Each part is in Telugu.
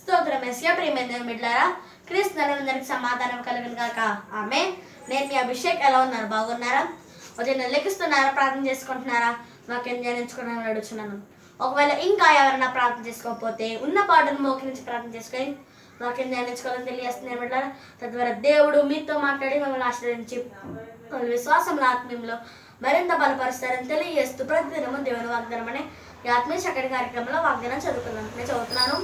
స్తోత్రం మెస్సియా ప్రియమైన దేవుని బిడ్డలారా, క్రీస్తు అందరికి సమాధానం కలుగును గాక. ఆమేన్. నేను మీ అభిషేక్. ఎలా ఉన్నారు? బాగున్నారా? ఉదయం లెక్కిస్తున్నారా? ప్రార్థన చేసుకుంటున్నారా? వాక్యం ధ్యానించుకున్నాను అడుగుతున్నాను. ఒకవేళ ఇంకా ఎవరైనా ప్రార్థన చేసుకోకపోతే ఉన్న పాటను మోకరించి ప్రార్థన చేసుకొని వాక్యం ధ్యానించుకోవాలని తెలియజేస్తున్నాను బిడ్డలారా. తద్వారా దేవుడు మీతో మాట్లాడి మిమ్మల్ని ఆశ్రయించి విశ్వాసంలో ఆత్మీయంలో మరింత బలపరుస్తారని తెలియజేస్తూ ప్రతిదినము దేవుని వాగ్దానం అనే ఈ ఆత్మీయ చక్కటి కార్యక్రమంలో వాగ్దానం నేను చదువుతున్నాను.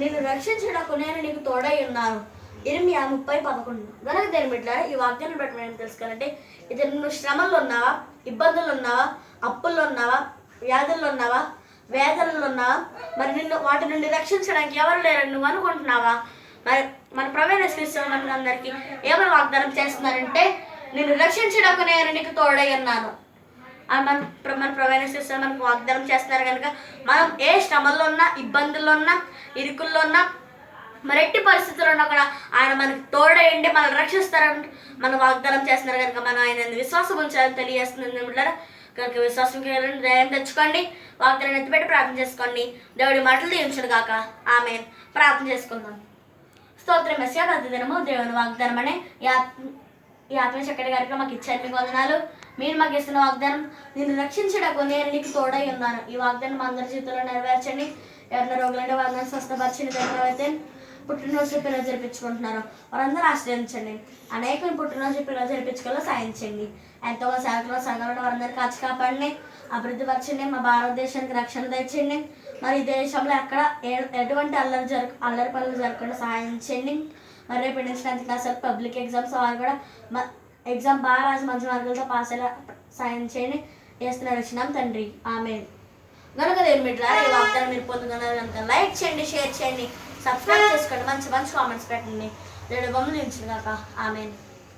నేను రక్షించడానికి నేను నీకు తోడై ఉన్నాను. ఇర్మియా 30:11. గనుక దేని బిడ్డలారా, ఈ వాగ్దానం బట్టి మనం తెలుసుకోవాలంటే, ఇది నువ్వు శ్రమల్లో ఉన్నావా, ఇబ్బందులు ఉన్నావా, అప్పుల్లో ఉన్నావా, వ్యాధుల్లో ఉన్నావా, వేదనలు ఉన్నావా, మరి నిన్ను వాటి నుండి రక్షించడానికి ఎవరు లేరని నువ్వు అనుకుంటున్నావా? మరి మన ప్రవేశ క్రీస్తు మనకు అందరికీ ఏమైనా వాగ్దానం చేస్తున్నారంటే, నిన్ను రక్షించడానికి నేను నీకు తోడై ఉన్నాను. మన ప్రవేశ క్రీస్తు మనకు వాగ్దానం చేస్తున్నారు కనుక మనం ఏ శ్రమల్లో ఉన్నా, ఇబ్బందుల్లో ఉన్నా, ఇరుకుల్లో ఉన్నా, మరి ఎట్టి పరిస్థితుల్లో ఉన్నా కూడా ఆయన మనకు తోడయండి మనల్ని రక్షిస్తారని మనం వాగ్దానం చేస్తున్నారు కనుక మనం ఆయన విశ్వాసం ఉంచాలని తెలియజేస్తుంది బిడ్డలారా. కనుక విశ్వాసం ధైర్యం తెచ్చుకోండి, వాగ్దానం ఎత్తిపెట్టి ప్రార్థన చేసుకోండి. దేవుడి మాటలు దీవించును గాక. ఆమేన్. ప్రార్థన చేసుకుందాం. స్తోత్రం మెస్సియా ప్రతిదినము దేవుని వాగ్దానం అనే ఈ ఆత్మీయ చక్కటి కార్యక్రమం మాకు ఇచ్చారు. మీకు వందనాలు. మీరు మాకు ఇస్తున్న వాగ్దానం, నిన్ను రక్షించడానికి నేను నీకు తోడై ఉన్నాను. ఈ వాగ్దానం మా అందరి జీవితంలో నెరవేర్చండి. ఎవరైనా రోగులంటే వాళ్ళని స్వస్థపరచండి. ఎవరైతే పుట్టినరోజు పిల్లలు జరిపించుకుంటున్నారో వారందరూ ఆశ్రయించండి. అనేక పుట్టినరోజు పిల్లలు జరిపించుకోవాలో సాయించండి. ఎంతో సేవకులు సంఘంలో వారందరూ కాచి కాపాడండి, అభివృద్ధి పరచండి. మా భారతదేశానికి రక్షణ తెచ్చండి. మరి ఈ దేశంలో ఎక్కడ ఎటువంటి అల్లరి పనులు జరగకుండా సహాయం చేయండి. మరి రేపు ఇంటర్నేషనల్ క్లాస్ పబ్లిక్ ఎగ్జామ్స్ వారు కూడా ఎగ్జామ్ బాగా రాసి మంచి మార్కులతో పాస్ అయ్యేలా సాయం చేయండి. వేస్తున్న రక్షణ తండ్రి. ఆమేన్. కనుక దేవుని బిడ్డలారా, ఈ వాగ్దానం మీరు పొందుతున్నారు కనుక లైక్ చేయండి, షేర్ చేయండి, సబ్స్క్రైబ్ చేసుకోండి, మంచి మంచి కామెంట్స్ పెట్టండి. దేవుడి బొమ్మలు నిలిచిన కాక. ఆమేన్.